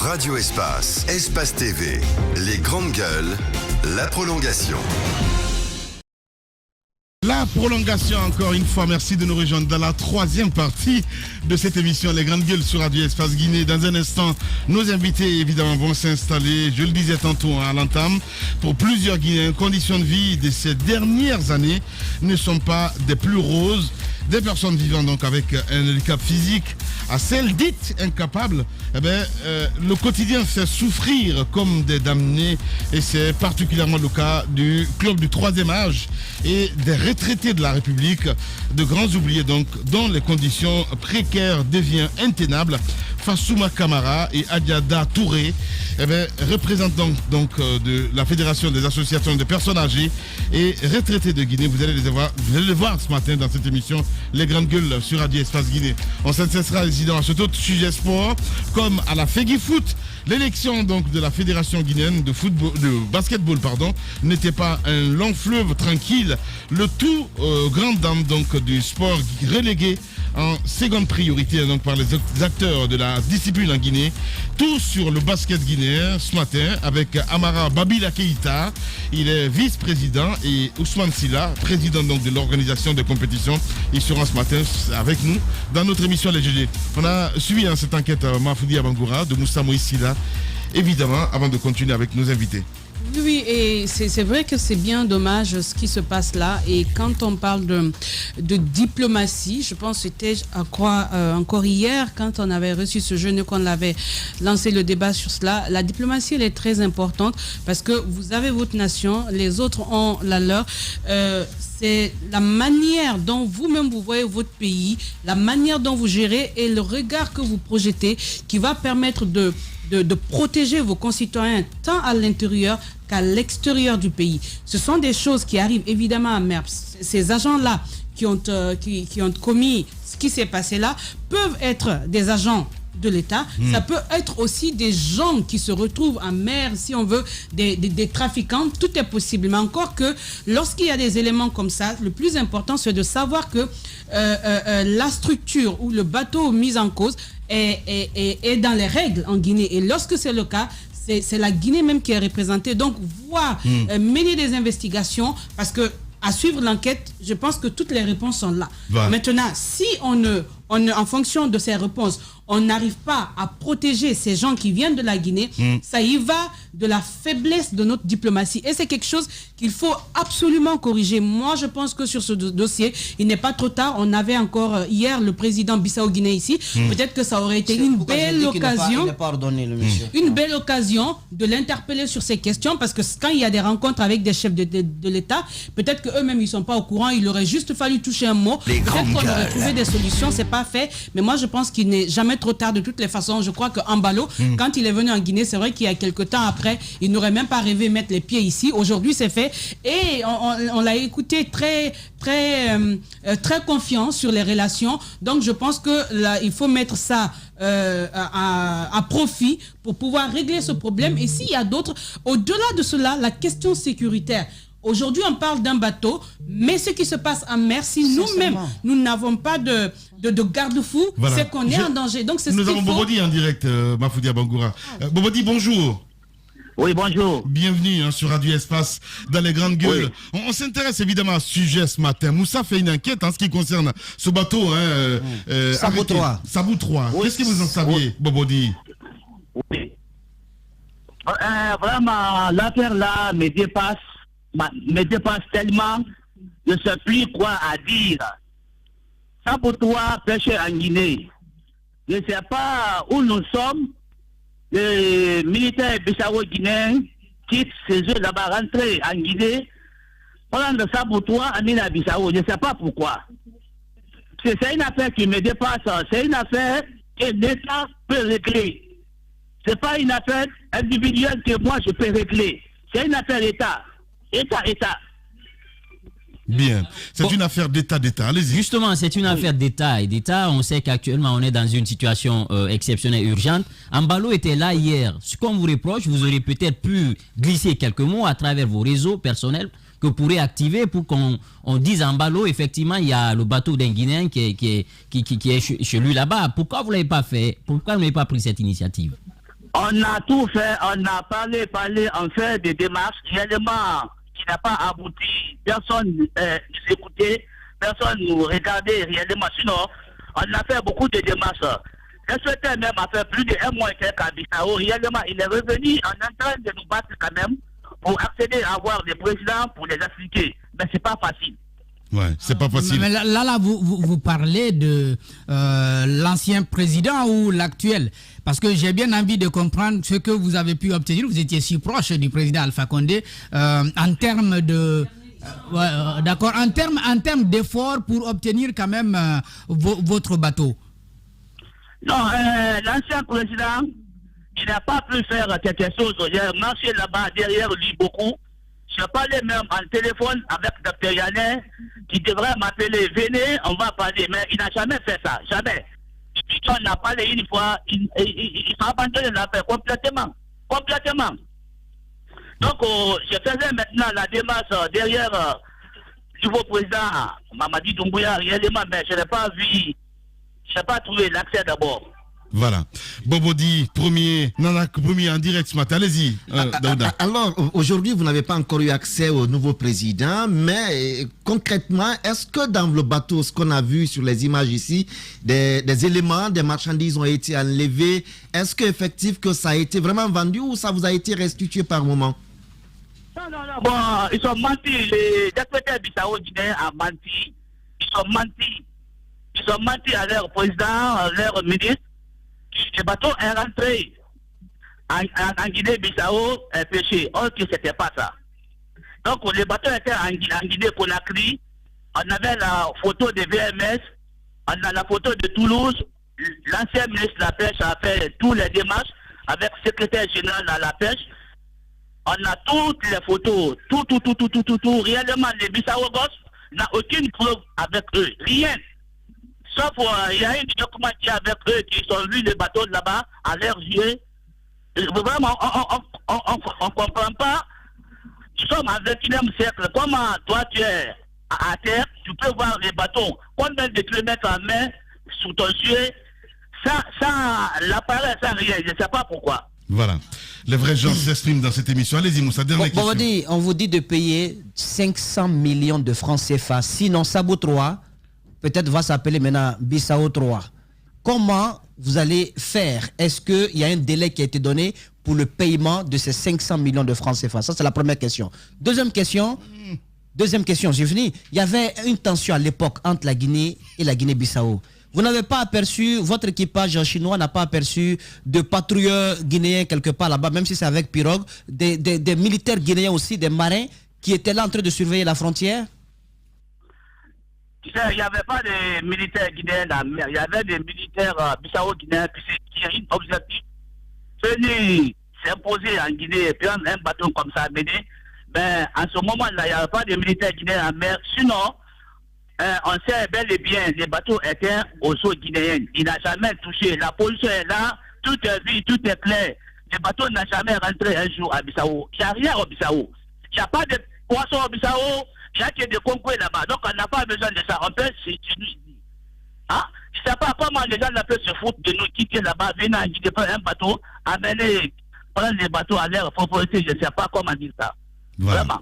Radio Espace, Espace TV, les grandes gueules, la prolongation. La prolongation, encore une fois, merci de nous rejoindre dans la troisième partie de cette émission, Les Grandes Gueules sur Radio Espace Guinée. Dans un instant, nos invités, évidemment, vont s'installer, je le disais tantôt à l'entame, pour plusieurs Guinéens. Conditions de vie de ces dernières années ne sont pas des plus roses. Des personnes vivant donc avec un handicap physique, à celles dites incapables, le quotidien fait souffrir comme des damnés, et c'est particulièrement le cas du club du troisième âge et des retraités de la République, de grands oubliés donc, dont les conditions précaires deviennent intenables. Fassouma Kamara et Adiada Touré, représentants donc de la Fédération des associations de personnes âgées et retraités de Guinée. Vous allez les voir ce matin dans cette émission Les Grandes Gueules sur Radio Espace Guinée. On s'intéressera évidemment à cet autre sujet sport, comme à la Fegui Foot. L'élection donc de la Fédération guinéenne de basketball n'était pas un long fleuve tranquille. Le tout grand dame donc du sport relégué en seconde priorité donc par les acteurs de la discipline en Guinée. Tout sur le basket guinéen ce matin avec Amara Babila Keïta, il est vice-président, et Ousmane Silla, président donc de l'organisation des compétitions. Ils seront ce matin avec nous dans notre émission Les GG. On a suivi cette enquête Mafoudi Abangoura de Moussa Moïse Silla, évidemment, avant de continuer avec nos invités. Oui, et c'est vrai que c'est bien dommage ce qui se passe là. Et quand on parle de diplomatie, je pense que c'était encore hier, quand on avait reçu ce jeune, qu'on avait lancé le débat sur cela. La diplomatie, elle est très importante parce que vous avez votre nation, les autres ont la leur. C'est la manière dont vous-même vous voyez votre pays, la manière dont vous gérez et le regard que vous projetez qui va permettre de protéger vos concitoyens tant à l'intérieur qu'à l'extérieur du pays. Ce sont des choses qui arrivent évidemment à MERPS. Ces agents-là qui ont commis ce qui s'est passé là peuvent être des agents de l'État. Ça peut être aussi des gens qui se retrouvent en mer, si on veut, des trafiquants. Tout est possible. Mais encore que lorsqu'il y a des éléments comme ça, le plus important, c'est de savoir que la structure ou le bateau mis en cause est dans les règles en Guinée. Et lorsque c'est le cas, c'est la Guinée même qui est représentée. Donc, mener des investigations, parce que à suivre l'enquête, je pense que toutes les réponses sont là. Maintenant, si en fonction de ces réponses, on n'arrive pas à protéger ces gens qui viennent de la Guinée, ça y va de la faiblesse de notre diplomatie. Et c'est quelque chose qu'il faut absolument corriger. Moi, je pense que sur ce dossier, il n'est pas trop tard. On avait encore hier le président Bissau-Guinée ici. Peut-être que ça aurait été une belle occasion. Une belle occasion de l'interpeller sur ces questions, parce que quand il y a des rencontres avec des chefs de l'État, peut-être qu'eux-mêmes, ils ne sont pas au courant. Il aurait juste fallu toucher un mot. Peut-être qu'on aurait trouvé des solutions. C'est pas fait. Mais moi, je pense qu'il n'est jamais trop tard de toutes les façons. Je crois que Ambalo, quand il est venu en Guinée, c'est vrai qu'il y a quelques temps après, il n'aurait même pas rêvé mettre les pieds ici. Aujourd'hui, c'est fait. Et on l'a écouté très confiant sur les relations. Donc, je pense que là, il faut mettre ça à profit pour pouvoir régler ce problème. Et s'il y a d'autres, au-delà de cela, la question sécuritaire. Aujourd'hui, on parle d'un bateau, mais ce qui se passe en mer, si nous-mêmes, nous n'avons pas de garde-fou, c'est qu'on est en danger. Donc, c'est nous avons Bobodi en direct, Mafoudi Abangoura. Bobodi, bonjour. Oui, bonjour. Bienvenue sur Radio Espace dans les Grandes Gueules. Oui. On s'intéresse évidemment à ce sujet ce matin. Moussa fait une enquête en ce qui concerne ce bateau. Sabou 3. Sabou 3. Oui. Qu'est-ce que vous en saviez, Bobodi? Oui. Vraiment, l'affaire là me dépasse tellement, je ne sais plus quoi à dire. Sabou 3 pêche en Guinée. Je ne sais pas où nous sommes. Les militaires bissau-guinéens quittent ces eux là-bas, rentrer en Guinée, prendre Sabou 3 amener à Bissau. Je ne sais pas pourquoi. C'est une affaire qui me dépasse. C'est une affaire que l'État peut régler. Ce n'est pas une affaire individuelle que moi je peux régler. C'est une affaire d'État. État. Bien. C'est une affaire d'État. Allez-y. Justement, c'est une affaire d'État. Et d'État, on sait qu'actuellement, on est dans une situation exceptionnelle, urgente. Ambalo était là hier. Ce qu'on vous reproche, vous auriez peut-être pu glisser quelques mots à travers vos réseaux personnels que vous pourrez activer pour qu'on dise à Ambalo, effectivement, il y a le bateau d'un Guinéen qui est chez lui là-bas. Pourquoi vous ne l'avez pas fait? Pourquoi vous n'avez pas pris cette initiative? On a tout fait, on a parlé, on fait des démarches, réellement, qui n'a pas abouti. Personne nous écoutait, personne nous regardait réellement. Sinon, on a fait beaucoup de démarches. Le secrétaire même a fait plus d'un mois et quelques à Bissau. Réellement, il est revenu en train de nous battre quand même pour accéder à avoir des présidents pour les expliquer. Mais c'est pas facile. Ouais, c'est pas facile. Mais là vous parlez de l'ancien président ou l'actuel? Parce que j'ai bien envie de comprendre ce que vous avez pu obtenir. Vous étiez si proche du président Alpha Condé en termes de... d'accord, en termes d'efforts pour obtenir quand même votre bateau. Non, l'ancien président, il n'a pas pu faire quelque chose. J'ai marché là-bas derrière lui beaucoup. Je parlais même en téléphone avec Dr Yannet qui devrait m'appeler. Venez, on va parler. Mais il n'a jamais fait ça. Jamais. Depuis qu'on a parlé une fois, il a abandonné l'affaire complètement. Complètement. Donc, je faisais maintenant la démarche derrière le nouveau président Mamadi Doumbouya réellement, mais je n'ai pas vu, je n'ai pas trouvé l'accès d'abord. Voilà. Bobodi, premier en direct ce matin. Allez-y, Daouda. Alors, aujourd'hui, vous n'avez pas encore eu accès au nouveau président, mais concrètement, est-ce que dans le bateau, ce qu'on a vu sur les images ici, des éléments, des marchandises ont été enlevés? Est-ce qu'effectivement que ça a été vraiment vendu ou ça vous a été restitué par moment? Non. Bon, ils ont menti. Les secrétaires bissau-guinéens ont menti. Ils ont menti à leur président, à leur ministre. Le bateau est rentré en Guinée-Bissau et pêché. Or que c'était pas ça. Donc le bateau était en Guinée-Conakry. On avait la photo de VMS, on a la photo de Toulouse. L'ancien ministre de la Pêche a fait tous les démarches avec le secrétaire général de la Pêche. On a toutes les photos, tout. Réellement, les Bissau-Gos n'ont aucune preuve avec eux. Rien. Sauf il y a une document qui est avec eux qui ont vu le bateau là-bas à leurs yeux. Vraiment, on ne comprend pas. Nous sommes au XXIe siècle. Comment toi tu es à terre, tu peux voir les bateaux, combien de kilomètres en main sous ton yeux, sans l'appareil, sans rien. Je ne sais pas pourquoi. Voilà. Les vrais gens s'expriment dans cette émission. Allez-y, Moussa, dernière question. On vous dit de payer 500 millions de francs CFA. Sinon, Sabo 3, peut-être va s'appeler maintenant Bissau 3. Comment vous allez faire? Est-ce qu'il y a un délai qui a été donné pour le paiement de ces 500 millions de francs CFA? Ça, c'est la première question. Deuxième question, j'ai fini. Il y avait une tension à l'époque entre la Guinée et la Guinée-Bissau. Vous n'avez pas aperçu, votre équipage chinois n'a pas aperçu de patrouilleurs guinéens quelque part là-bas, même si c'est avec pirogue, des militaires guinéens aussi, des marins qui étaient là en train de surveiller la frontière? Tu sais, il n'y avait pas de militaires guinéens dans la mer, il y avait des militaires bissau-guinéens qui ont un objectif. Venir s'imposer en Guinée et prendre un bateau comme ça, mais en ce moment-là, il n'y avait pas de militaires guinéens en mer. Sinon, on sait bel et bien, les bateaux étaient aux eaux guinéennes. Il n'a jamais touché. La pollution est là, tout est vu, tout est clair. Les bateaux n'ont jamais rentré un jour à Bissau. Il n'y a rien au Bissau. Il n'y a pas de poissons au Bissau. Il y a que des concours là-bas. Donc on n'a pas besoin de ça. On peut se dire. Hein? Je ne sais pas comment les gens peuvent se foutre de nous quitter là-bas, venir en Guinée, prendre un bateau, amener, prendre les bateaux à l'air propriété. Je ne sais pas comment dire ça. Voilà. Vraiment.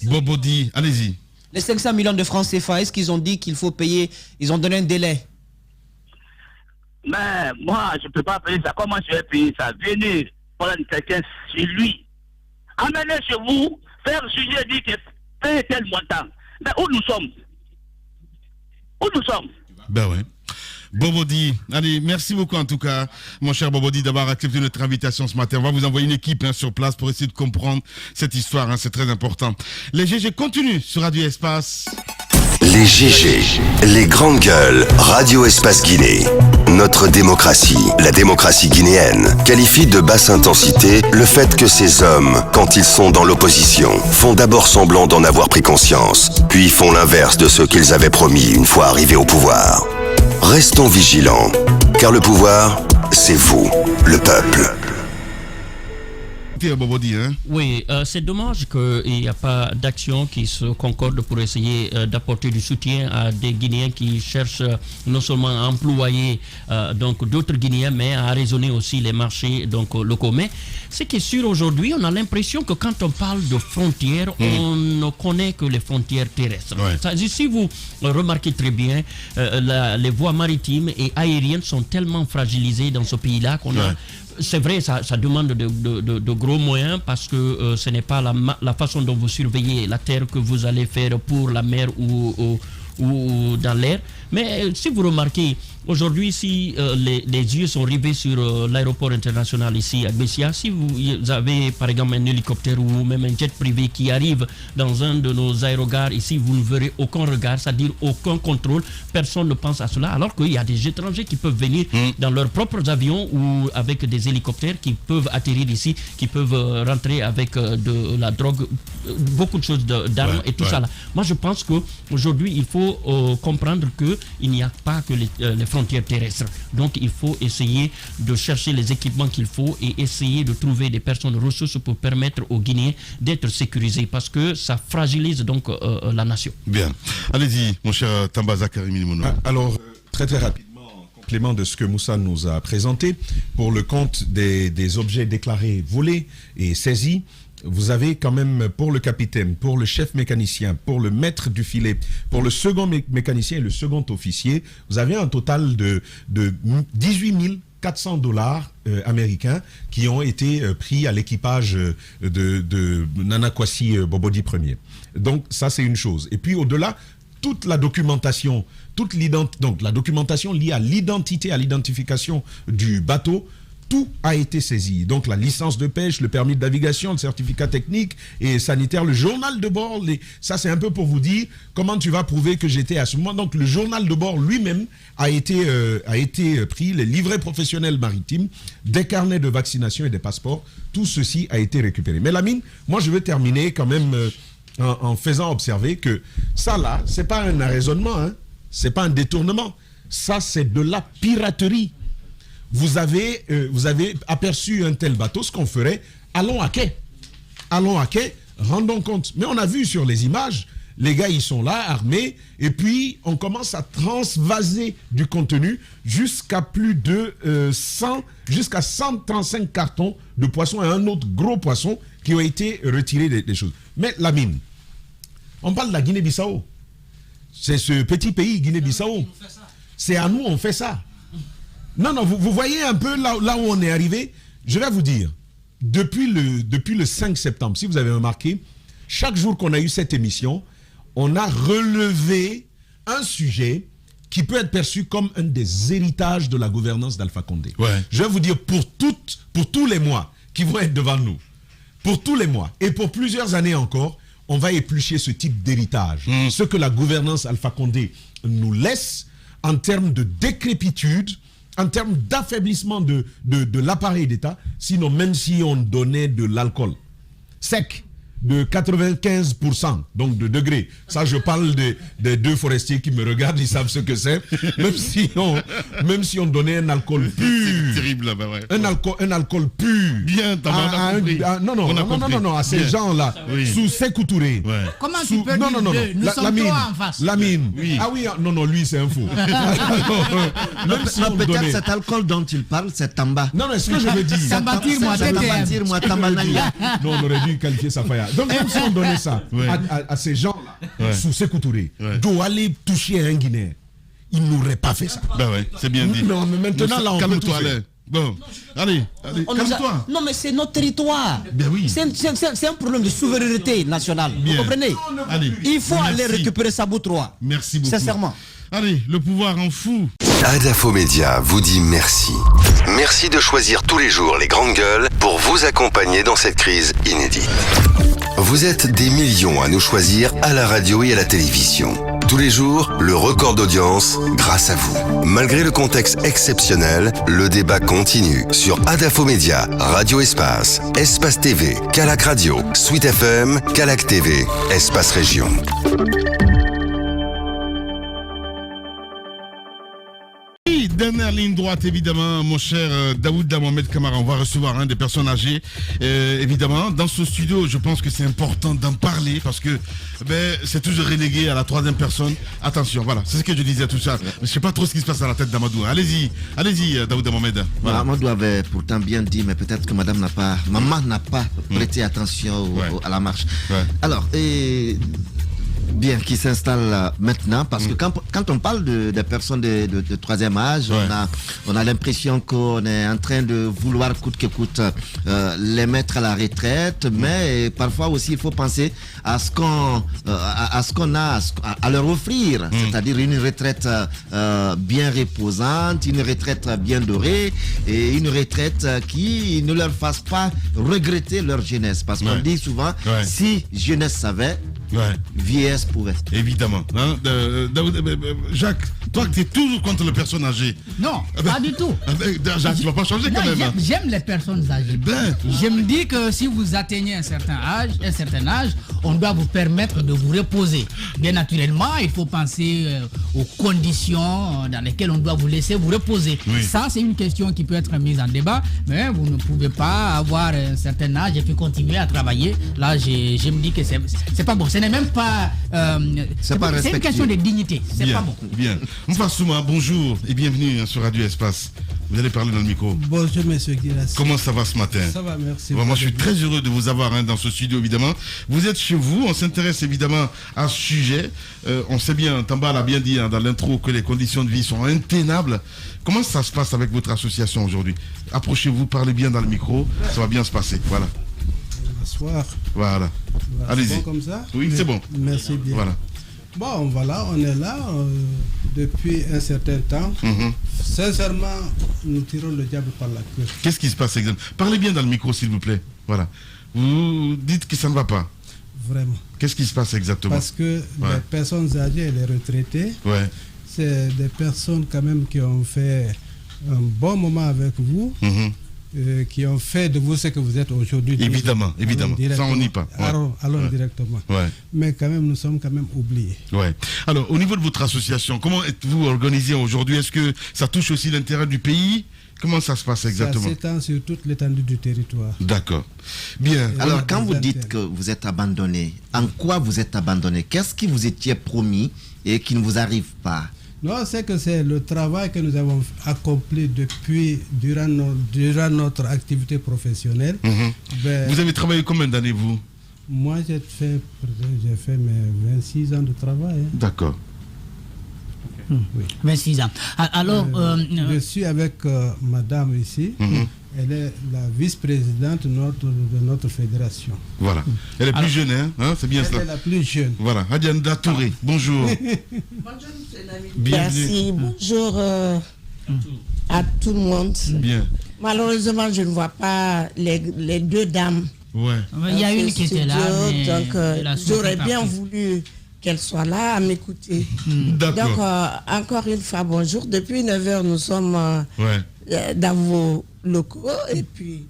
Bobodi, allez-y. Les 500 millions de francs CFA, est-ce qu'ils ont dit qu'il faut payer? Ils ont donné un délai? Mais moi, je ne peux pas payer ça. Comment je vais payer ça? Venez prendre quelqu'un chez lui. Amenez chez vous, faire sujet, dire que paye tel montant. Mais où nous sommes? Ben ouais. Bobodi, allez, merci beaucoup en tout cas, mon cher Bobodi, d'avoir accepté notre invitation ce matin. On va vous envoyer une équipe sur place pour essayer de comprendre cette histoire, c'est très important. Les GG continuent sur Radio Espace. Les GG, les grandes gueules, Radio Espace Guinée. Notre démocratie, la démocratie guinéenne, qualifie de basse intensité le fait que ces hommes, quand ils sont dans l'opposition, font d'abord semblant d'en avoir pris conscience, puis font l'inverse de ce qu'ils avaient promis une fois arrivés au pouvoir. Restons vigilants, car le pouvoir, c'est vous, le peuple. écouter Bobodi. Hein. Oui, c'est dommage qu'il n'y a pas d'action qui se concorde pour essayer d'apporter du soutien à des Guinéens qui cherchent non seulement à employer donc d'autres Guinéens, mais à raisonner aussi les marchés donc locaux. Mais ce qui est sûr aujourd'hui, on a l'impression que quand on parle de frontières, on ne connaît que les frontières terrestres. Ouais. Si vous remarquez très bien, les voies maritimes et aériennes sont tellement fragilisées dans ce pays-là qu'on a... C'est vrai, ça demande de gros moyens parce que ce n'est pas la façon dont vous surveillez la terre que vous allez faire pour la mer ou dans l'air. Mais si vous remarquez, aujourd'hui, si les yeux sont rivés sur l'aéroport international ici à Bessia, si vous avez par exemple un hélicoptère ou même un jet privé qui arrive dans un de nos aérogares ici, vous ne verrez aucun regard, c'est-à-dire aucun contrôle, personne ne pense à cela, alors qu'il y a des étrangers qui peuvent venir dans leurs propres avions ou avec des hélicoptères qui peuvent atterrir ici, qui peuvent rentrer avec de la drogue, beaucoup de choses d'armes et tout ça là. Moi je pense qu'aujourd'hui il faut comprendre qu'il n'y a pas que les frontières terrestres. Donc il faut essayer de chercher les équipements qu'il faut et essayer de trouver des personnes ressources pour permettre aux Guinéens d'être sécurisés parce que ça fragilise donc la nation. Bien. Allez-y, mon cher Tambaza Karimi Mono. Alors, très rapidement, en complément de ce que Moussa nous a présenté, pour le compte des objets déclarés volés et saisis, vous avez quand même pour le capitaine, pour le chef mécanicien, pour le maître du filet, pour le second mécanicien et le second officier, vous avez un total de 18 400 $ américains qui ont été pris à l'équipage de Nana Kwasi Bobodi Ier. Donc ça c'est une chose. Et puis au-delà, toute la documentation, donc la documentation liée à l'identité, à l'identification du bateau, tout a été saisi. Donc la licence de pêche, le permis de navigation, le certificat technique et sanitaire, le journal de bord, ça c'est un peu pour vous dire comment tu vas prouver que j'étais à ce moment. Donc le journal de bord lui-même a été pris, les livrets professionnels maritimes, des carnets de vaccination et des passeports, tout ceci a été récupéré. Mais Lamine, moi je veux terminer quand même en faisant observer que ça là, c'est pas un arraisonnement, hein, c'est pas un détournement, ça c'est de la piraterie. Vous avez aperçu un tel bateau, ce qu'on ferait, allons à quai, rendons compte. Mais on a vu sur les images, les gars ils sont là, armés, et puis on commence à transvaser du contenu jusqu'à plus de 135 cartons de poissons et un autre gros poisson qui ont été retirés des choses. Mais Lamine, on parle de la Guinée-Bissau. C'est ce petit pays, Guinée-Bissau. C'est à nous, on fait ça. Non, vous voyez un peu là où on est arrivé. Je vais vous dire, depuis le 5 septembre, si vous avez remarqué, chaque jour qu'on a eu cette émission, on a relevé un sujet qui peut être perçu comme un des héritages de la gouvernance d'Alpha Condé. Ouais. Je vais vous dire, pour tous les mois qui vont être devant nous, pour tous les mois et pour plusieurs années encore, on va éplucher ce type d'héritage. Ce que la gouvernance Alpha Condé nous laisse en termes de décrépitude, en termes d'affaiblissement de l'appareil d'État, sinon même si on donnait de l'alcool sec de 95%, donc de degrés. Ça, je parle des deux forestiers qui me regardent, ils savent ce que c'est. Même si on donnait un alcool pur. C'est terrible là-bas, ouais. Un alcool pur. Bien, non, à ces gens-là, sous Sékou Touré. Ouais. Comment tu peux dire nous sommes trois en face. Lamine. Oui. Ah oui, non, lui, c'est un faux. Même si on peut-être cet alcool dont il parle, c'est Tamba. Non, ce que je veux dire. Tambatir-moi, Tambaldia. Non, on aurait dû qualifier Safaya. Donc même si on donnait ça à ces gens-là, sous Sékou Touré, doit aller toucher un Guinéen, il n'aurait pas fait ça. Ben ouais, c'est bien dit. Non, mais maintenant là, on peut tout faire. Bon, allez, calme-toi. Non, mais c'est notre territoire. Ben oui. C'est un problème de souveraineté nationale. Bien. Vous comprenez? Allez, il faut aller récupérer Sabou 3. Merci beaucoup. Sincèrement. Allez, le pouvoir en fout. Adafo Média vous dit merci. Merci de choisir tous les jours les grandes gueules pour vous accompagner dans cette crise inédite. Vous êtes des millions à nous choisir à la radio et à la télévision. Tous les jours, le record d'audience grâce à vous. Malgré le contexte exceptionnel, le débat continue sur Adafo Média, Radio Espace, Espace TV, Calac Radio, Suite FM, Calac TV, Espace Région. Dernière ligne droite, évidemment, mon cher Daouda Mohamed Kamara. On va recevoir des personnes âgées. Évidemment, dans ce studio, je pense que c'est important d'en parler parce que c'est toujours relégué à la troisième personne. Attention, voilà, c'est ce que je disais tout ça. Je ne sais pas trop ce qui se passe à la tête d'Amadou. Allez-y, Daouda Mohamed. Voilà. Amadou avait pourtant bien dit, mais peut-être que maman n'a pas prêté attention à la marche. Ouais. Alors, bien, qui s'installe maintenant, parce que quand on parle des personnes de troisième âge, on a l'impression qu'on est en train de vouloir coûte que coûte les mettre à la retraite, mais parfois aussi il faut penser à ce qu'on a à leur offrir, c'est-à-dire une retraite bien reposante, une retraite bien dorée et une retraite qui ne leur fasse pas regretter leur jeunesse, parce qu'on dit souvent si jeunesse savait, vieillesse pouvait. Évidemment. Hein? Jacques, toi tu es toujours contre les personnes âgées. Non, pas du tout. Jacques, tu ne vas pas changer quand même. J'aime les personnes âgées. Je me dis que si vous atteignez un certain âge, on doit vous permettre de vous reposer. Bien naturellement, il faut penser aux conditions dans lesquelles on doit vous laisser vous reposer. Oui. Ça, c'est une question qui peut être mise en débat, mais vous ne pouvez pas avoir un certain âge et puis continuer à travailler. Là, je me dis que c'est pas bon. Ce n'est même pas... c'est une question de dignité. C'est pas bon. Bien. Moufa Souma, bonjour et bienvenue sur Radio Espace. Vous allez parler dans le micro. Bonjour, monsieur Guirassy. Comment ça va ce matin? Ça va, merci. Moi, je suis très heureux de vous avoir dans ce studio, évidemment. Vous êtes chez vous. On s'intéresse évidemment à ce sujet. On sait bien, Tamba l'a bien dit dans l'intro, que les conditions de vie sont intenables. Comment ça se passe avec votre association aujourd'hui? Approchez-vous, parlez bien dans le micro. Ça va bien se passer. Voilà. Bonsoir. Voilà. Allez-y. C'est bon comme ça? Oui, c'est bon. Merci bien. Voilà. Bon, voilà, on est là depuis un certain temps. Sincèrement, nous tirons le diable par la queue. Qu'est-ce qui se passe exactement? Parlez bien dans le micro, s'il vous plaît. Voilà. Vous dites que ça ne va pas. Vraiment. Qu'est-ce qui se passe exactement? Parce que les personnes âgées et les retraités, c'est des personnes quand même qui ont fait un bon moment avec vous. Qui ont fait de vous ce que vous êtes aujourd'hui. Évidemment, ça on n'y pas. Allons directement. Mais quand même, nous sommes quand même oubliés. Alors, au niveau de votre association, comment êtes-vous organisé aujourd'hui? Est-ce que ça touche aussi l'intérêt du pays? Comment ça se passe exactement? Ça s'étend sur toute l'étendue du territoire. D'accord. Bien. Alors, quand vous dites que vous êtes abandonné, en quoi vous êtes abandonné? Qu'est-ce qui vous étiez promis et qui ne vous arrive pas? Non, c'est que c'est le travail que nous avons accompli durant notre activité professionnelle. Vous avez travaillé combien d'années, vous? Moi, j'ai fait mes 26 ans de travail. D'accord. Oui. 26 ans. Alors, je suis avec madame ici. Elle est la vice-présidente de notre fédération. Voilà. Elle est plus jeune, hein? C'est bien cela. Elle est la plus jeune. Voilà. Hadianda Touré, bonjour. Bonjour, monsieur l'ami. Merci. Bonjour à tout le monde. Bien. Malheureusement, je ne vois pas les deux dames. Il y a une qui était là. Donc, j'aurais bien voulu qu'elle soit là à m'écouter. Donc, encore une fois, bonjour. Depuis 9h, nous sommes dans vos locaux et puis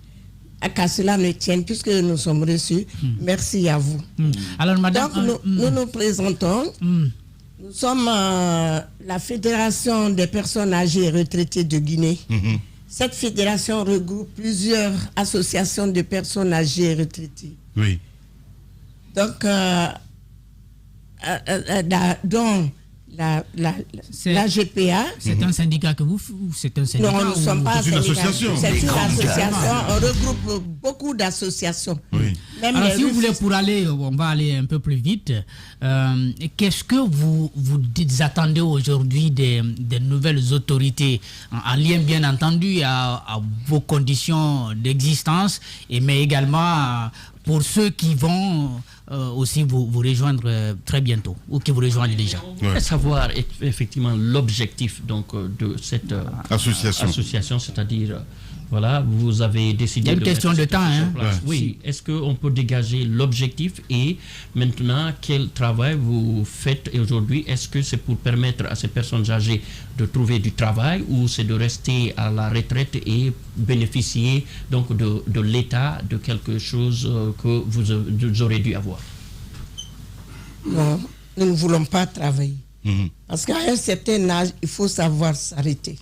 à cela ne tienne puisque nous sommes reçus. Merci à vous. Alors, madame, donc, nous nous présentons. Nous sommes la Fédération des personnes âgées et retraitées de Guinée. Cette fédération regroupe plusieurs associations de personnes âgées et retraitées. Oui. Donc, dont la GPA. C'est un syndicat que vous... C'est un syndicat? Non, nous ne sommes pas un syndicat. C'est une association. C'est une association. On regroupe beaucoup d'associations. Oui. Alors, si vous voulez, pour aller, on va aller un peu plus vite. Qu'est-ce que vous attendez aujourd'hui des nouvelles autorités, en lien bien entendu à vos conditions d'existence, mais également pour ceux qui vont aussi vous rejoindre très bientôt, ou qui vous rejoignent déjà? On voudrait savoir effectivement l'objectif donc de cette association, c'est-à-dire voilà, vous avez décidé. Il y a une question de temps, hein? Oui. Est-ce qu'on peut dégager l'objectif et maintenant quel travail vous faites aujourd'hui? Est-ce que c'est pour permettre à ces personnes âgées de trouver du travail ou c'est de rester à la retraite et bénéficier donc de l'État, de quelque chose que vous aurez dû avoir? Non, nous ne voulons pas travailler. Parce qu'à un certain âge, il faut savoir s'arrêter.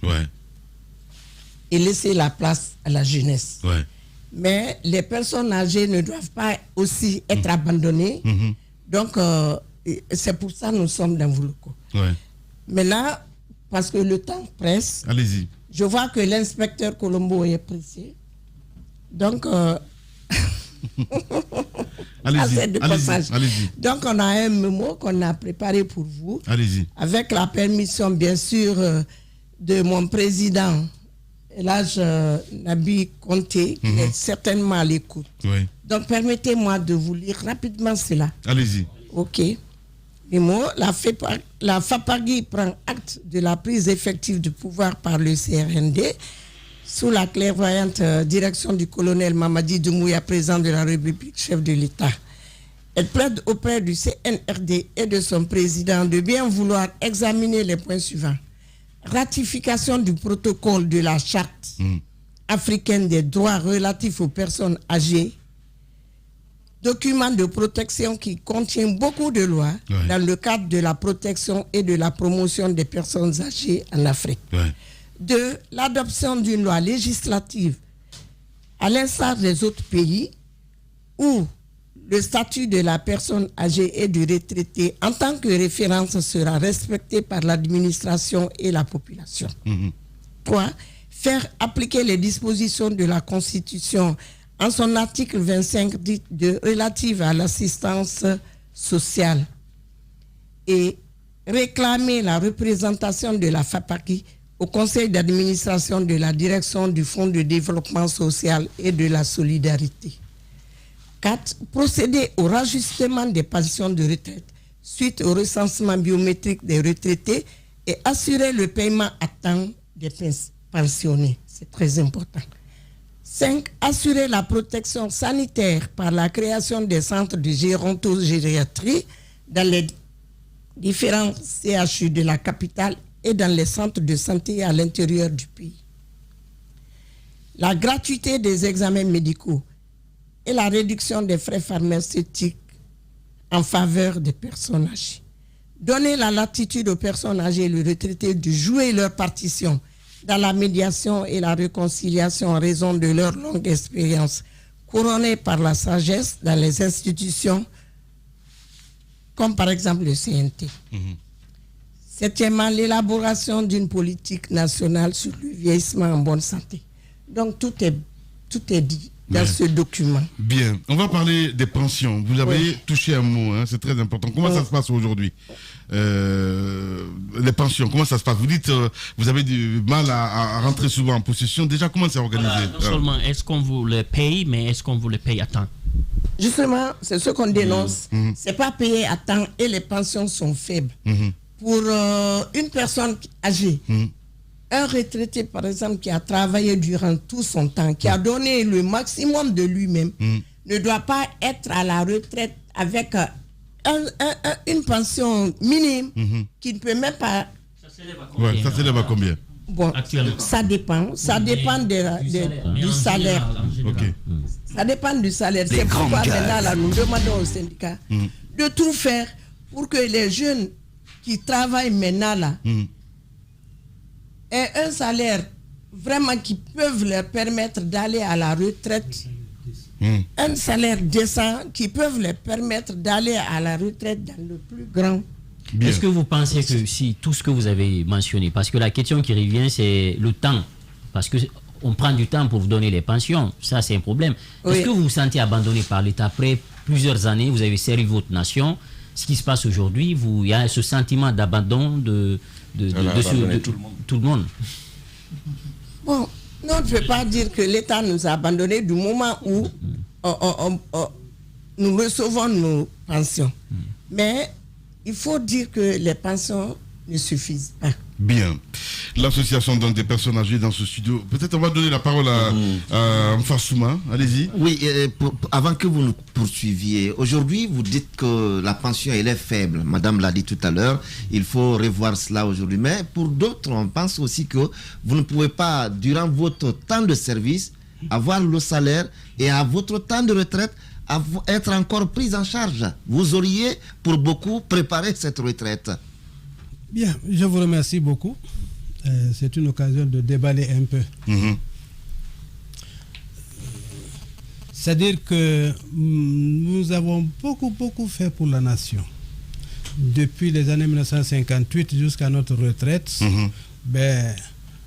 et laisser la place à la jeunesse. Ouais. Mais les personnes âgées ne doivent pas aussi être abandonnées. Donc, c'est pour ça que nous sommes dans vos locaux. Ouais. Mais là, parce que le temps presse, allez-y. Je vois que l'inspecteur Colombo est pressé. Donc, allez-y. Donc, on a un mémo qu'on a préparé pour vous. Allez-y. Avec la permission, bien sûr, de mon président, l'âge Nabi Conté, qui est certainement à l'écoute. Oui. Donc, permettez-moi de vous lire rapidement cela. Allez-y. OK. Mémo, la FAPAGI prend acte de la prise effective du pouvoir par le CRND sous la clairvoyante direction du colonel Mamadi Doumbouya, président de la République, chef de l'État. Elle plaide auprès du CNRD et de son président de bien vouloir examiner les points suivants. Ratification du protocole de la Charte africaine des droits relatifs aux personnes âgées, document de protection qui contient beaucoup de lois dans le cadre de la protection et de la promotion des personnes âgées en Afrique. 2. L'adoption d'une loi législative à l'instar des autres pays où le statut de la personne âgée et du retraité en tant que référence sera respecté par l'administration et la population. 3. Faire appliquer les dispositions de la Constitution en son article 25 dit relative à l'assistance sociale et réclamer la représentation de la FAPAGI au conseil d'administration de la direction du Fonds de développement social et de la solidarité. 4. Procéder au rajustement des pensions de retraite suite au recensement biométrique des retraités et assurer le paiement à temps des pensionnés. C'est très important. 5. Assurer la protection sanitaire par la création des centres de gérontogériatrie dans les différents CHU de la capitale et dans les centres de santé à l'intérieur du pays. La gratuité des examens médicaux et la réduction des frais pharmaceutiques en faveur des personnes âgées. Donner la latitude aux personnes âgées et les retraités de jouer leur partition dans la médiation et la réconciliation en raison de leur longue expérience, couronnée par la sagesse dans les institutions, comme par exemple le CNT. Septièmement, l'élaboration d'une politique nationale sur le vieillissement en bonne santé. Donc tout est dit dans ce document. Bien, on va parler des pensions. Vous avez touché un mot, hein, c'est très important. Comment ça se passe aujourd'hui? Les pensions, comment ça se passe? Vous dites vous avez du mal à rentrer souvent en possession. Déjà, comment c'est organisé? Non seulement est-ce qu'on vous les paye, mais est-ce qu'on vous les paye à temps? Justement, c'est ce qu'on dénonce. C'est pas payé à temps et les pensions sont faibles. Pour une personne âgée, un retraité, par exemple, qui a travaillé durant tout son temps, qui a donné le maximum de lui-même, ne doit pas être à la retraite avec une pension minime qui ne peut même pas... Ça s'élève à combien? Bon, ça dépend. Ça dépend du salaire. Ça dépend du salaire. C'est pourquoi maintenant, là, nous demandons au syndicat de tout faire pour que les jeunes qui travaillent maintenant là aient un salaire vraiment qui peuvent leur permettre d'aller à la retraite. Un salaire décent qui peuvent leur permettre d'aller à la retraite dans le plus grand. Est-ce que vous pensez que si tout ce que vous avez mentionné, parce que la question qui revient c'est le temps, parce que on prend du temps pour vous donner les pensions, ça c'est un problème. Est-ce que vous vous sentez abandonné par l'État après plusieurs années, vous avez servi votre nation? Ce qui se passe aujourd'hui, il y a ce sentiment d'abandon de tout le monde. Bon, non, on ne peut pas dire que l'État nous a abandonnés du moment où nous recevons nos pensions. Mais il faut dire que les pensions ne suffisent pas. Bien. L'association des personnes âgées dans ce studio. Peut-être on va donner la parole à Mfassouma. Allez-y. Oui, avant que vous nous poursuiviez, aujourd'hui vous dites que la pension elle est faible. Madame l'a dit tout à l'heure, il faut revoir cela aujourd'hui. Mais pour d'autres, on pense aussi que vous ne pouvez pas, durant votre temps de service, avoir le salaire et à votre temps de retraite, être encore pris en charge. Vous auriez, pour beaucoup, préparé cette retraite. Bien, je vous remercie beaucoup. c'est une occasion de déballer un peu. C'est-à-dire que nous avons beaucoup fait pour la nation. Depuis les années 1958 jusqu'à notre retraite,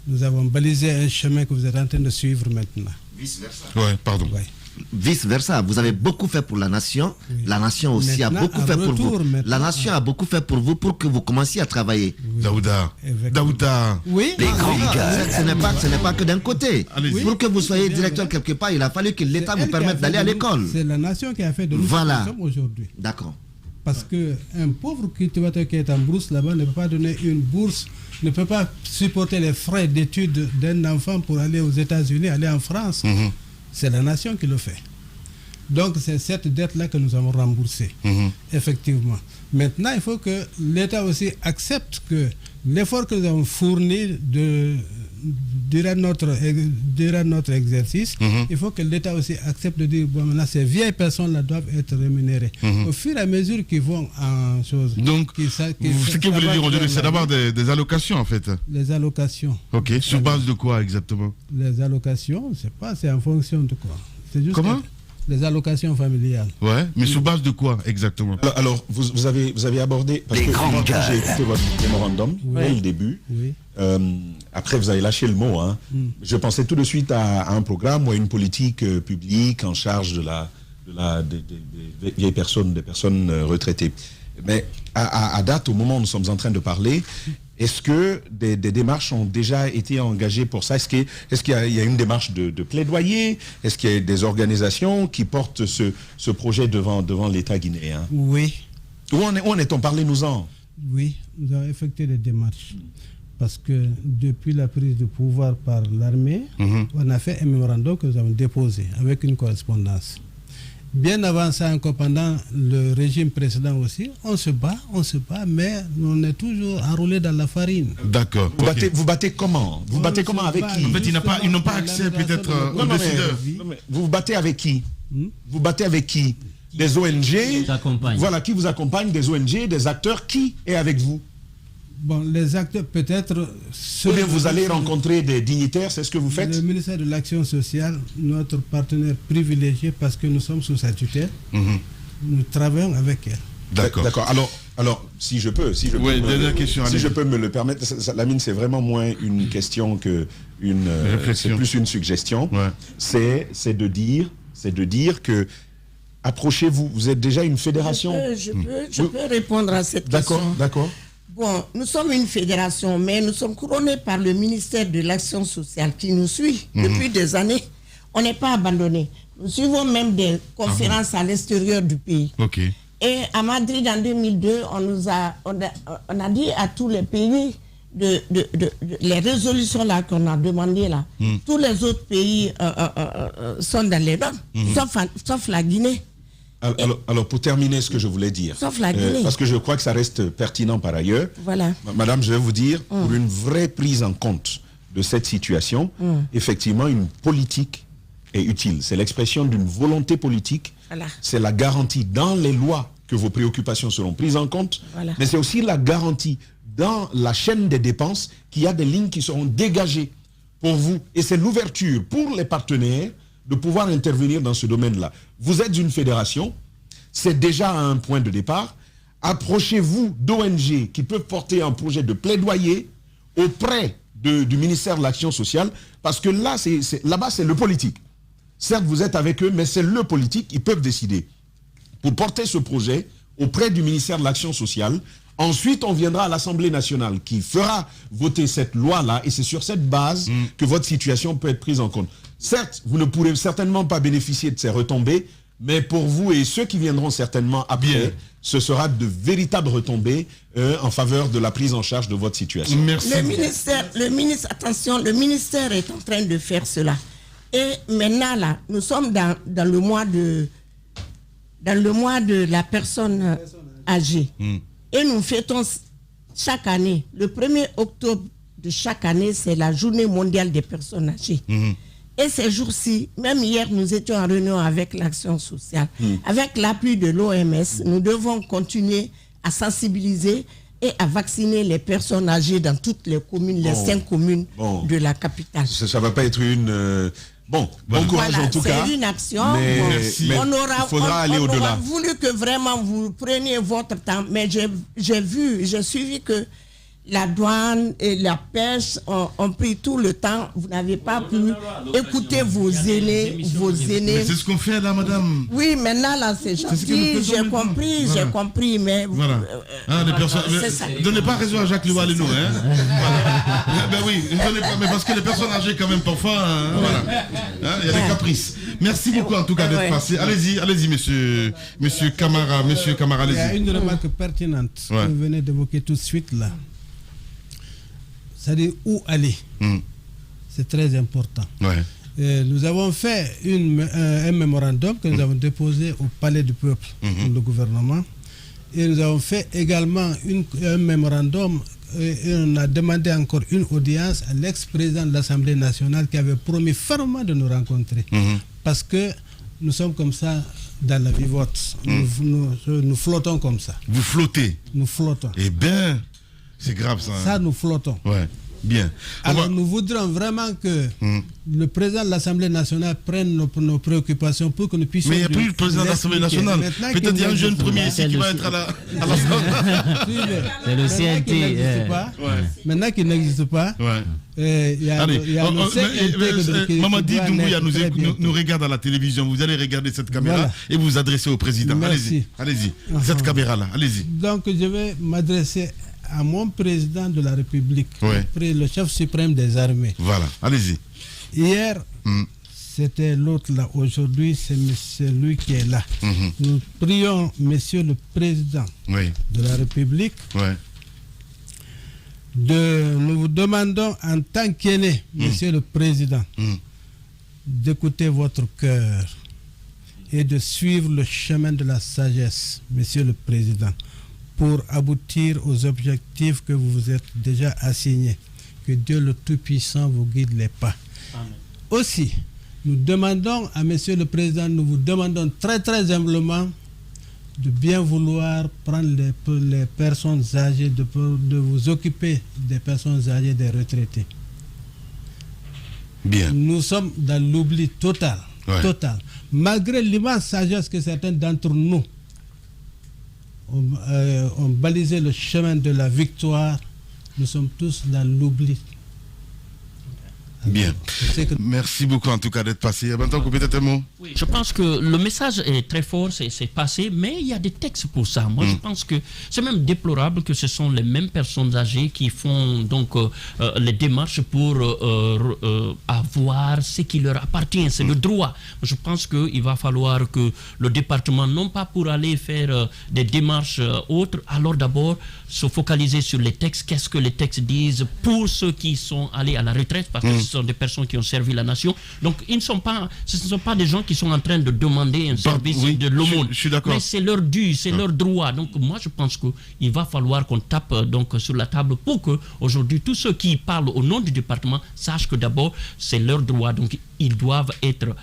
nous avons balisé un chemin que vous êtes en train de suivre maintenant. Vice-versa. Ouais, pardon. Ouais. Vice-versa, vous avez beaucoup fait pour la nation, la nation aussi maintenant, a beaucoup fait pour vous. La maintenant, nation a beaucoup fait pour vous pour que vous commenciez à travailler. Daouda. Oui. Ce n'est pas que d'un côté. Allez-y. Pour que vous soyez directeur quelque part, il a fallu que l'État vous permette d'aller à l'école. C'est la nation qui a fait de nous ce que nous sommes aujourd'hui. D'accord. Parce qu'un pauvre cultivateur qui est en bourse là-bas ne peut pas donner une bourse, ne peut pas supporter les frais d'études d'un enfant pour aller aux États-Unis, aller en France. C'est la nation qui le fait. Donc c'est cette dette-là que nous avons remboursée, effectivement. Maintenant, il faut que l'État aussi accepte que l'effort que nous avons fourni durant notre exercice, il faut que l'État aussi accepte de dire, bon, maintenant, ces vieilles personnes-là doivent être rémunérées. Au fur et à mesure qu'ils vont en chose. Donc, ce que vous voulez dire aujourd'hui, c'est d'avoir des allocations, en fait. Les allocations. Ok, sur base de quoi exactement? Les allocations, je ne sais pas, c'est en fonction de quoi. C'est juste Comment? Les allocations familiales. Ouais, mais sur base de quoi exactement? Alors, vous avez abordé, parce que moi, quand j'ai écouté votre mémorandum, dès le début, après vous avez lâché le mot, je pensais tout de suite à un programme ou à une politique publique en charge des vieilles personnes, des personnes retraitées. Mais à date, au moment où nous sommes en train de parler, est-ce que des démarches ont déjà été engagées pour ça? Est-ce qu'il y a une démarche de plaidoyer? Est-ce qu'il y a des organisations qui portent ce projet devant l'État guinéen? Oui. Où en est-on? Parlez-nous-en. Oui, nous avons effectué des démarches. Parce que depuis la prise de pouvoir par l'armée, on a fait un mémorandum que nous avons déposé avec une correspondance. Bien avant ça, encore pendant le régime précédent aussi, on se bat, mais on est toujours enroulé dans la farine. D'accord. Vous battez comment? Vous battez comment avec qui? En fait, ils n'ont pas accès peut-être aux décideurs. Vous vous battez avec qui? Vous battez avec qui? Des ONG? Voilà, qui vous accompagne? Des ONG, des acteurs? Qui est avec vous? Bon, les acteurs peut-être... Ou bien vous allez rencontrer des dignitaires, c'est ce que vous faites? Le ministère de l'Action sociale, notre partenaire privilégié parce que nous sommes sous sa tutelle, nous travaillons avec elle. D'accord. Alors, si je peux me le permettre, Lamine, c'est vraiment moins une question que c'est plus une suggestion. Ouais. C'est de dire que approchez-vous. Vous êtes déjà une fédération. Je peux répondre à cette question. D'accord. Bon, nous sommes une fédération, mais nous sommes couronnés par le ministère de l'Action sociale qui nous suit depuis des années. On n'est pas abandonnés. Nous suivons même des conférences à l'extérieur du pays. Okay. Et à Madrid, en 2002, on a dit à tous les pays les résolutions là qu'on a demandées là. Tous les autres pays sont dans les normes, sauf la Guinée. Alors, pour terminer ce que je voulais dire, sauf la Guinée. parce que je crois que ça reste pertinent par ailleurs, voilà. Madame, je vais vous dire, pour une vraie prise en compte de cette situation, effectivement, une politique est utile. C'est l'expression d'une volonté politique, c'est la garantie dans les lois que vos préoccupations seront prises en compte, mais c'est aussi la garantie dans la chaîne des dépenses qu'il y a des lignes qui seront dégagées pour vous. Et c'est l'ouverture pour les partenaires de pouvoir intervenir dans ce domaine-là. Vous êtes une fédération, c'est déjà un point de départ. Approchez-vous d'ONG qui peuvent porter un projet de plaidoyer auprès du ministère de l'Action sociale, parce que là, là-bas, c'est le politique. Certes, vous êtes avec eux, mais c'est le politique, ils peuvent décider. Pour porter ce projet auprès du ministère de l'Action sociale, ensuite, on viendra à l'Assemblée nationale qui fera voter cette loi-là, et c'est sur cette base que votre situation peut être prise en compte. Certes, vous ne pourrez certainement pas bénéficier de ces retombées, mais pour vous et ceux qui viendront certainement après, ce sera de véritables retombées en faveur de la prise en charge de votre situation. Merci. Le ministère est en train de faire cela. Et maintenant, là, nous sommes dans le mois de la personne âgée. Et nous fêtons chaque année, le 1er octobre de chaque année, c'est la journée mondiale des personnes âgées. Et ces jours-ci, même hier, nous étions en réunion avec l'Action sociale. Avec l'appui de l'OMS, nous devons continuer à sensibiliser et à vacciner les personnes âgées dans toutes les communes, les 5 communes de la capitale. Ça ne va pas être une... Bon courage en tout cas. C'est une action. Mais il faudra aller au-delà. On aurait voulu que vraiment vous preniez votre temps, mais j'ai suivi que la douane et la pêche ont pris tout le temps. Vous n'avez pas pu écouter vos aînés. Mais c'est ce qu'on fait là, madame. Oui, maintenant là, c'est gentil. J'ai compris, mais... Voilà. Les personnes... Donnez pas raison à Jacques Loualéno, hein. Voilà. Ben oui, donnez pas, mais parce que les personnes âgées quand même parfois, voilà. Il y a des caprices. Merci beaucoup en tout cas d'être passé. Allez-y, monsieur Camara, allez-y. Il y a une remarque pertinente que vous venez d'évoquer tout de suite là. C'est-à-dire où aller. C'est très important. Nous avons fait un mémorandum que nous avons déposé au Palais du Peuple, le gouvernement. Et nous avons fait également un mémorandum et on a demandé encore une audience à l'ex-président de l'Assemblée nationale qui avait promis fermement de nous rencontrer. Parce que nous sommes comme ça dans la vivote. Nous flottons comme ça. Vous flottez? Nous flottons. Eh bien... C'est grave ça. Ça, nous flottons. Ouais, bien. Alors nous voudrions vraiment que le président de l'Assemblée nationale prenne nos préoccupations pour que nous puissions... Mais il n'y a plus le président de l'Assemblée nationale. Peut-être qu'il y a un jeune premier ici qui va être à l'Assemblée. C'est le CNT. Maintenant qu'il n'existe pas, il y a Mamadi Doumbouya nous regarde à la télévision. Vous allez regarder cette caméra et vous vous adresser au président. Allez-y. Cette caméra-là, allez-y. Donc je vais m'adresser à mon président de la République, le chef suprême des armées. Voilà, allez-y. Hier, c'était l'autre là. Aujourd'hui, c'est lui qui est là. Nous prions monsieur le président de la République. Nous vous demandons en tant qu'aîné, monsieur le président, d'écouter votre cœur et de suivre le chemin de la sagesse, monsieur le président, pour aboutir aux objectifs que vous vous êtes déjà assignés. Que Dieu le Tout-Puissant vous guide les pas. Amen. Aussi, nous demandons à Monsieur le Président, nous vous demandons très très humblement de bien vouloir prendre les personnes âgées, de vous occuper des personnes âgées, des retraités. Bien. Nous sommes dans l'oubli total. Total. Malgré l'immense sagesse que certains d'entre nous ont balisé le chemin de la victoire, nous sommes tous dans l'oubli. Bien. Merci beaucoup en tout cas d'être passé. Maintenant, peut-être un mot. Oui, je pense que le message est très fort, c'est passé, mais il y a des textes pour ça. Moi, je pense que c'est même déplorable que ce sont les mêmes personnes âgées qui font donc les démarches pour avoir ce qui leur appartient. C'est le droit. Je pense qu'il va falloir que le département, non pas pour aller faire des démarches autres, alors d'abord se focaliser sur les textes. Qu'est-ce que les textes disent pour ceux qui sont allés à la retraite, parce que ce sont des personnes qui ont servi la nation. Donc, ce ne sont pas des gens qui sont en train de demander un service de l'aumône. Je suis d'accord. Mais c'est leur dû, c'est leur droit. Donc, moi, je pense qu'il va falloir qu'on tape donc, sur la table pour que, aujourd'hui, tous ceux qui parlent au nom du département sachent que d'abord, c'est leur droit. Donc, ils doivent être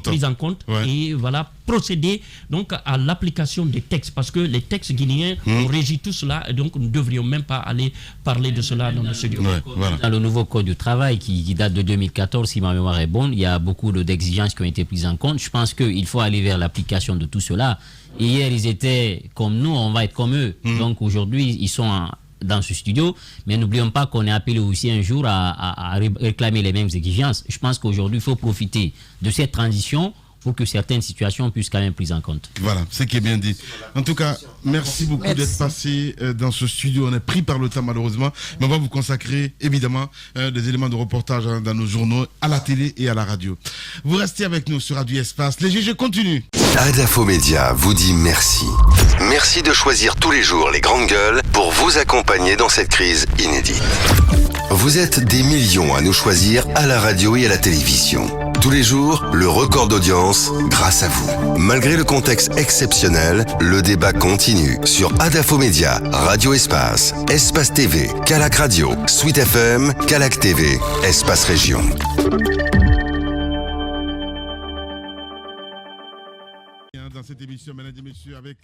pris en compte et procéder donc à l'application des textes, parce que les textes guinéens ont régi tout cela, et donc nous ne devrions même pas aller parler de cela dans le studio. Dans le nouveau code du travail qui date de 2014, si ma mémoire est bonne, il y a beaucoup d'exigences qui ont été prises en compte. Je pense qu'il faut aller vers l'application de tout cela. Hier, ils étaient comme nous, on va être comme eux. Donc aujourd'hui, ils sont dans ce studio, mais n'oublions pas qu'on est appelé aussi un jour à réclamer les mêmes exigences. Je pense qu'aujourd'hui, il faut profiter de cette transition pour que certaines situations puissent quand même prises en compte. Voilà, ce qui est bien dit. En tout cas, merci beaucoup d'être passé dans ce studio. On est pris par le temps malheureusement, mais on va vous consacrer évidemment des éléments de reportage dans nos journaux, à la télé et à la radio. Vous restez avec nous sur Radio Espace. Les GG continuent. Adafo Média vous dit merci. Merci de choisir tous les jours les grandes gueules pour vous accompagner dans cette crise inédite. Vous êtes des millions à nous choisir à la radio et à la télévision. Tous les jours, le record d'audience grâce à vous. Malgré le contexte exceptionnel, le débat continue sur Adafo Média, Radio Espace, Espace TV, Calac Radio, Suite FM, Calac TV, Espace Région. dans cette émission, mesdames et messieurs, avec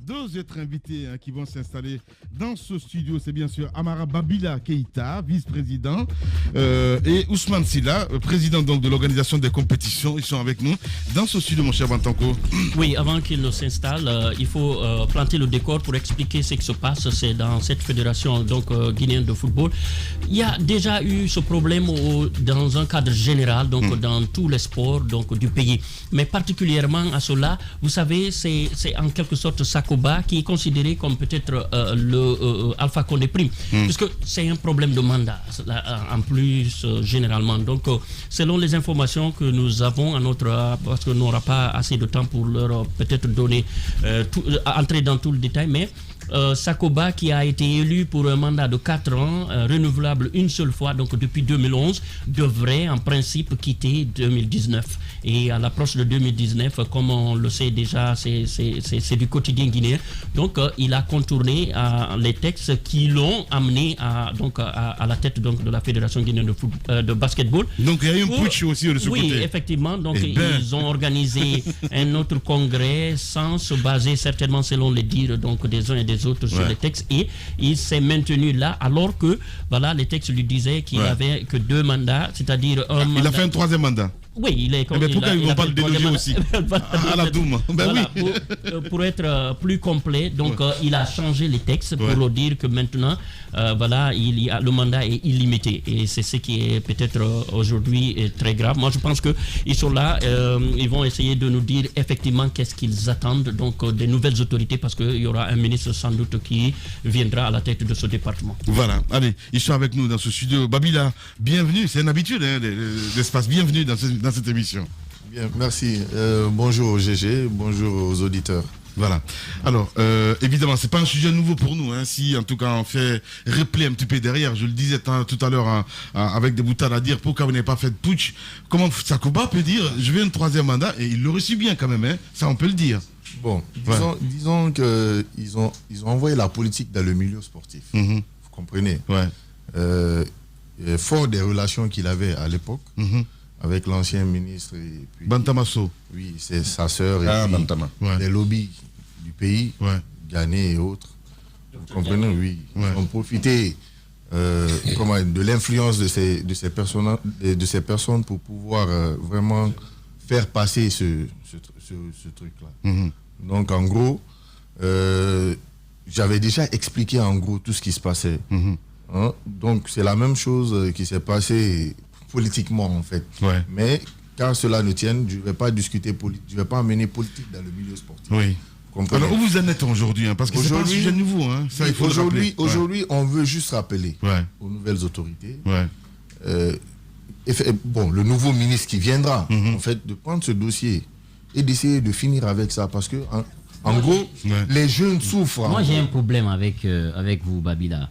deux autres invités qui vont s'installer dans ce studio. C'est bien sûr Amara Babila Keïta, vice-président, et Ousmane Silla, président donc de l'organisation des compétitions. Ils sont avec nous dans ce studio, mon cher Bantanko. Oui, avant qu'il ne s'installe, il faut planter le décor pour expliquer ce qui se passe. C'est dans cette fédération donc guinéenne de football. Il y a déjà eu ce problème dans un cadre général, donc dans tous les sports donc, du pays. Mais particulièrement à cela, vous savez, c'est en quelque sorte Sakoba qui est considéré comme peut-être le Alpha Condé Prime, puisque c'est un problème de mandat en plus généralement. Donc, selon les informations que nous avons à notre, parce qu'on n'aura pas assez de temps pour leur peut-être donner, entrer dans tout le détail, mais Sakoba qui a été élu pour un mandat de 4 ans, renouvelable une seule fois, donc depuis 2011, devrait en principe quitter 2019. Et à l'approche de 2019, comme on le sait déjà, c'est du quotidien guinéen. Donc il a contourné les textes qui l'ont amené à la tête donc, de la Fédération guinéenne de basketball. Donc il y a eu un putsch aussi de ce côté. Oui, effectivement. Donc ils ont organisé un autre congrès sans se baser certainement selon les dires donc, des uns et des autres sur les textes, et il s'est maintenu là alors que voilà, les textes lui disaient qu'il n'avait que 2 mandats, c'est-à-dire un mandat. Il a fait un 3e mandat. Oui, il est. Mais pourquoi ils ne vont pas le déloger aussi à la Douma? Voilà, pour être plus complet, donc il a changé les textes pour leur dire que maintenant, voilà, le mandat est illimité. Et c'est ce qui est peut-être aujourd'hui très grave. Moi, je pense qu'ils sont là, ils vont essayer de nous dire effectivement qu'est-ce qu'ils attendent, donc des nouvelles autorités, parce qu'il y aura un ministre sans doute qui viendra à la tête de ce département. Voilà, allez, ils sont avec nous dans ce studio. Babila, bienvenue, c'est une habitude d'Espace, bienvenue dans cette émission. Bien, merci. Bonjour GG, bonjour aux auditeurs. Voilà. Alors, évidemment, c'est pas un sujet nouveau pour nous. Si, en tout cas, on fait replay un petit peu derrière. Je le disais tout à l'heure avec des boutades à dire pourquoi vous n'avez pas fait de putsch. Comment Sakoba peut dire je veux un 3e mandat, et il le reçut bien quand même. Ça, on peut le dire. Bon, disons qu'ils ont envoyé la politique dans le milieu sportif. Vous comprenez? Fort des relations qu'il avait à l'époque. Avec l'ancien ministre et puis, Bantamasso. Oui, c'est sa sœur et Bantama. Les lobbies du pays, Ghané et autres. Vous comprenez, oui. Ils ont profité de l'influence de ces personnes pour pouvoir vraiment faire passer ce truc-là. Donc en gros, j'avais déjà expliqué en gros tout ce qui se passait. Donc c'est la même chose qui s'est passée politiquement en fait. Mais quand cela ne tienne, je ne vais pas discuter politique, je ne vais pas amener politique dans le milieu sportif. Oui. Alors où vous en êtes aujourd'hui, parce que c'est pas un sujet nouveau. Aujourd'hui, on veut juste rappeler aux nouvelles autorités, le nouveau ministre qui viendra, en fait, de prendre ce dossier et d'essayer de finir avec ça, parce que en gros, les jeunes souffrent. Moi, j'ai un problème avec vous, Babila.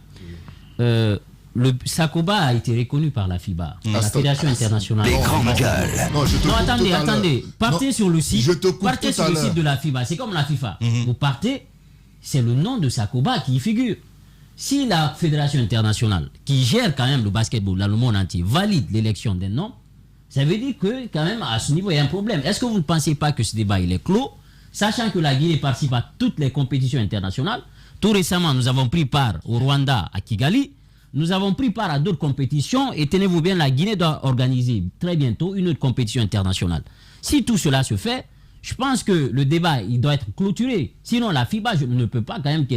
Le Sakoba a été reconnu par la FIBA, la Fédération internationale. Les grandes gueules. Non, attendez. Partez sur le site. Partez sur le site de la FIBA. C'est comme la FIFA. Vous partez, c'est le nom de Sakoba qui y figure. Si la Fédération internationale, qui gère quand même le basketball dans le monde entier, valide l'élection d'un nom, ça veut dire que quand même à ce niveau, il y a un problème. Est-ce que vous ne pensez pas que ce débat il est clos, sachant que la Guinée participe à toutes les compétitions internationales? Tout récemment, nous avons pris part au Rwanda, à Kigali. Nous avons pris part à d'autres compétitions et tenez-vous bien, la Guinée doit organiser très bientôt une autre compétition internationale. Si tout cela se fait, je pense que le débat il doit être clôturé. Sinon, la FIBA ne peut pas quand même que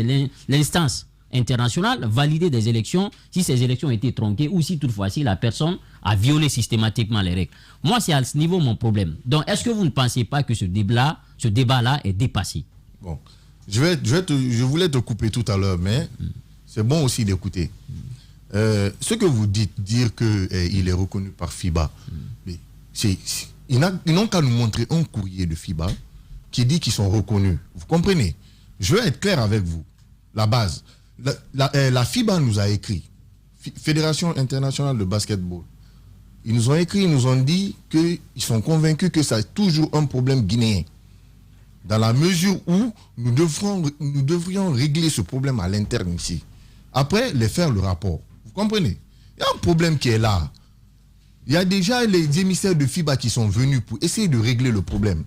l'instance internationale valider des élections si ces élections ont été tronquées ou si toutefois si la personne a violé systématiquement les règles. Moi, c'est à ce niveau mon problème. Donc, est-ce que vous ne pensez pas que ce débat-là est dépassé? Bon, je voulais te couper tout à l'heure, mais c'est bon aussi d'écouter. Ce que vous dites, dire qu'il est reconnu par FIBA, mais ils n'ont qu'à nous montrer un courrier de FIBA qui dit qu'ils sont reconnus. Vous comprenez? Je veux être clair avec vous. La base. La FIBA nous a écrit, Fédération internationale de basketball. Ils nous ont écrit, ils nous ont dit qu'ils sont convaincus que c'est toujours un problème guinéen. Dans la mesure où nous devrions régler ce problème à l'interne ici. Après, les faire le rapport. Vous comprenez? Il y a un problème qui est là. Il y a déjà les émissaires de FIBA qui sont venus pour essayer de régler le problème.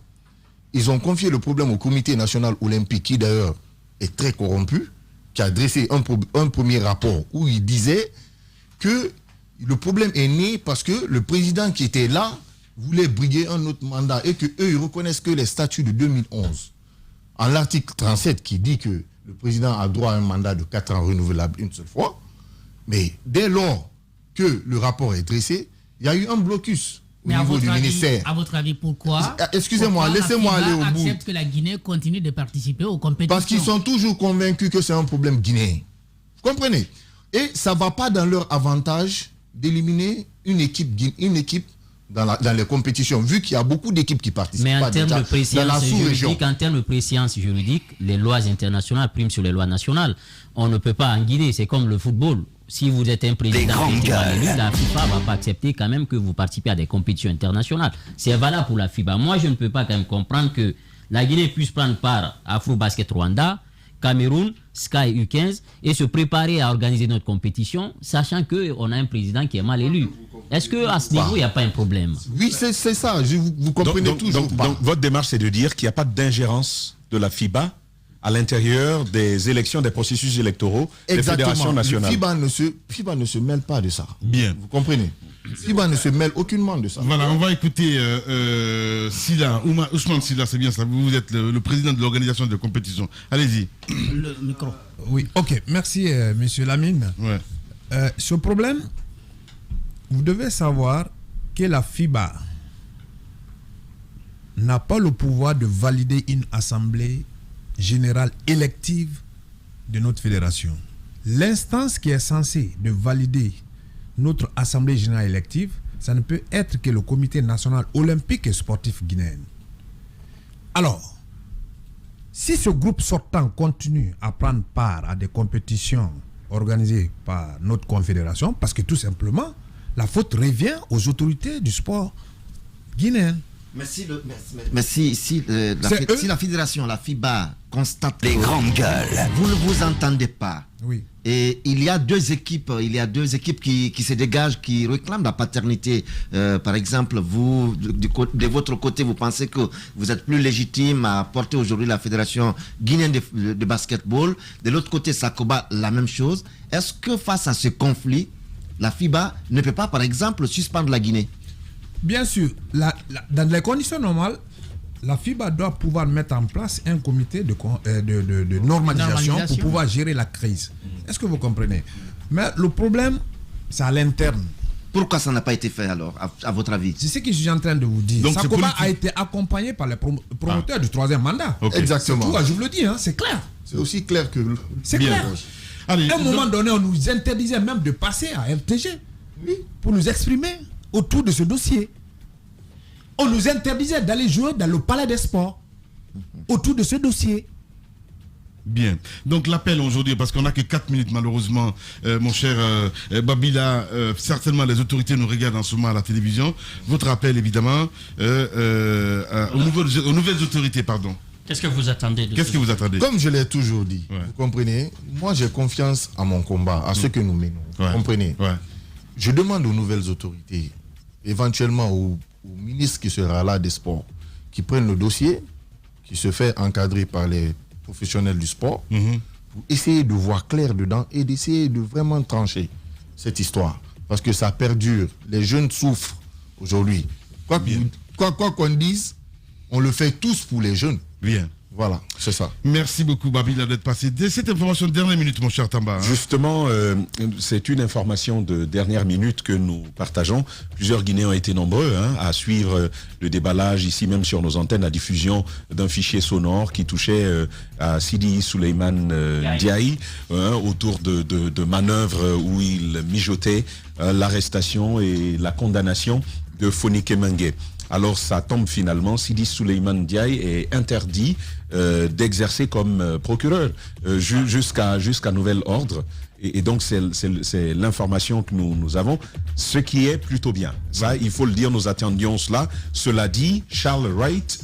ils ont confié le problème au Comité national olympique, qui d'ailleurs est très corrompu, qui a dressé un premier rapport où il disait que le problème est né parce que le président qui était là voulait briguer un autre mandat et qu'eux, ils reconnaissent que les statuts de 2011, en l'article 37 qui dit que le président a droit à un mandat de 4 ans renouvelable une seule fois, mais dès lors que le rapport est dressé, il y a eu un blocus au niveau du ministère. À votre avis, pourquoi Excusez-moi, laissez-moi aller au bout. Accepte que la Guinée continue de participer aux compétitions. Parce qu'ils sont toujours convaincus que c'est un problème guinéen. Vous comprenez? Et ça ne va pas dans leur avantage d'éliminer une équipe dans les compétitions, vu qu'il y a beaucoup d'équipes qui participent. Mais en termes de préscience juridique, les lois internationales priment sur les lois nationales. On ne peut pas en Guinée, c'est comme le football. Si vous êtes un président élu, la FIFA ne va pas accepter quand même que vous participez à des compétitions internationales. C'est valable pour la FIBA. Moi, je ne peux pas quand même comprendre que la Guinée puisse prendre part à Afro-Basket Rwanda, Cameroun, Sky U15 et se préparer à organiser notre compétition, sachant qu'on a un président qui est mal élu. Est-ce qu'à ce niveau, il n'y a pas un problème? Oui, c'est ça. Vous comprenez toujours pas. Donc, votre démarche, c'est de dire qu'il n'y a pas d'ingérence de la FIBA à l'intérieur des élections, des processus électoraux des fédérations nationales. FIBA ne se mêle pas de ça. Bien. Vous comprenez? FIBA ne se mêle aucunement de ça. Voilà, on va écouter Silla, Ousmane Silla, c'est bien ça. Vous êtes le président de l'organisation de compétition. Allez-y. Le micro. Oui, ok. Merci, monsieur Lamine. Ouais. Ce problème, vous devez savoir que la FIBA n'a pas le pouvoir de valider une assemblée générale élective de notre fédération. L'instance qui est censée de valider notre assemblée générale élective, ça ne peut être que le comité national olympique et sportif guinéen. Alors, si ce groupe sortant continue à prendre part à des compétitions organisées par notre confédération, parce que tout simplement, la faute revient aux autorités du sport guinéen. Mais si la fédération, la FIBA, constate les grandes gueules, vous ne vous entendez pas. Oui. Et il y a deux équipes qui se dégagent, qui réclament la paternité. Par exemple, vous, de votre côté, vous pensez que vous êtes plus légitime à porter aujourd'hui la fédération guinéenne de basketball. De l'autre côté, Sakoba, la même chose. Est-ce que face à ce conflit, la FIBA ne peut pas, par exemple, suspendre la Guinée? Bien sûr, dans les conditions normales, la FIBA doit pouvoir mettre en place un comité de normalisation pour pouvoir gérer la crise. Est-ce que vous comprenez? Mais le problème, c'est à l'interne. Pourquoi ça n'a pas été fait alors, à votre avis? C'est ce que je suis en train de vous dire. Donc, Sakoba a été accompagné par les promoteurs du troisième mandat. Okay. Exactement. Tout, je vous le dis, hein, c'est clair. C'est aussi clair que... C'est clair. Allez, à un moment donné, on nous interdisait même de passer à RTG pour nous exprimer autour de ce dossier. On nous interdisait d'aller jouer dans le palais des sports autour de ce dossier. Bien. Donc l'appel aujourd'hui, parce qu'on n'a que 4 minutes malheureusement, mon cher Babila, certainement les autorités nous regardent en ce moment à la télévision. Votre appel évidemment aux nouvelles autorités, pardon. Qu'est-ce que vous attendez de Qu'est-ce que vous attendez? Comme je l'ai toujours dit, vous comprenez, moi j'ai confiance à mon combat, à ce que nous menons. Vous comprenez? Je demande aux nouvelles autorités, éventuellement au ministre qui sera là des sports, qui prennent le dossier, qui se fait encadrer par les professionnels du sport, pour essayer de voir clair dedans et d'essayer de vraiment trancher cette histoire. Parce que ça perdure. Les jeunes souffrent aujourd'hui. Quoi qu'on dise, on le fait tous pour les jeunes. Bien. Voilà, c'est ça. Merci beaucoup, Babila, d'être passé. Cette information de dernière minute, mon cher Tamba. Justement, c'est une information de dernière minute que nous partageons. Plusieurs Guinéens ont été nombreux à suivre le déballage, ici même sur nos antennes, la diffusion d'un fichier sonore qui touchait à Sidi Souleymane Ndiaye autour de manœuvres où il mijotait l'arrestation et la condamnation de Fonike Mengue. Alors ça tombe finalement, Sidi Souleymane Ndiaye est interdit d'exercer comme procureur jusqu'à nouvel ordre. Et donc, c'est l'information que nous avons, ce qui est plutôt bien. Ça, il faut le dire, nous attendions cela. Cela dit, Charles Wright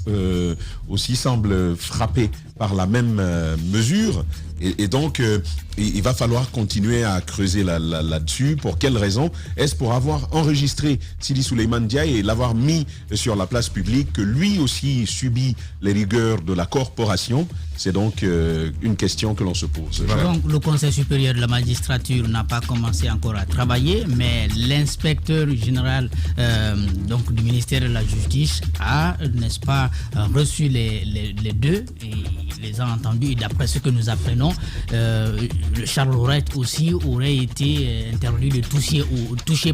aussi semble frappé par la même mesure. Et donc, il va falloir continuer à creuser là-dessus. Pour quelle raison? Est-ce pour avoir enregistré Sidi Souleymane Ndiaye et l'avoir mis sur la place publique, que lui aussi subit les rigueurs de la corporation? C'est donc une question que l'on se pose. Voilà. Donc, le Conseil supérieur de la magistrature n'a pas commencé encore à travailler, mais l'inspecteur général donc, du ministère de la Justice a, n'est-ce pas, reçu les deux et les a entendus. Et d'après ce que nous apprenons, le Charles Wright aussi aurait été interdit de toucher au dossier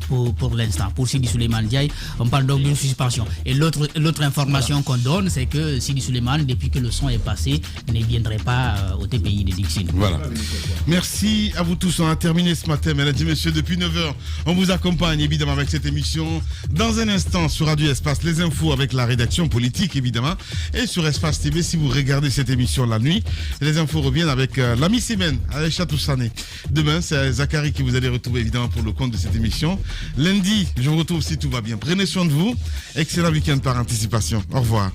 pour l'instant. Pour Sidi Souleymane Ndiaye, on parle donc d'une suspension. Et l'autre information qu'on donne, c'est que Sidi Souleymane, depuis que le son est passé, ne viendrait pas au TPI de Dixine. Voilà. Merci à vous tous. On a terminé ce matin, mesdames et messieurs, depuis 9h. On vous accompagne évidemment avec cette émission. Dans un instant, sur Radio Espace, les infos avec la rédaction politique évidemment. Et sur Espace TV, si vous regardez cette émission la nuit, les infos reviennent avec l'ami Semaine, Aïcha Toussane. Demain, c'est Zachary qui vous allez retrouver évidemment pour le compte de cette émission. Lundi, je vous retrouve si tout va bien. Prenez soin de vous. Excellent week-end par anticipation. Au revoir.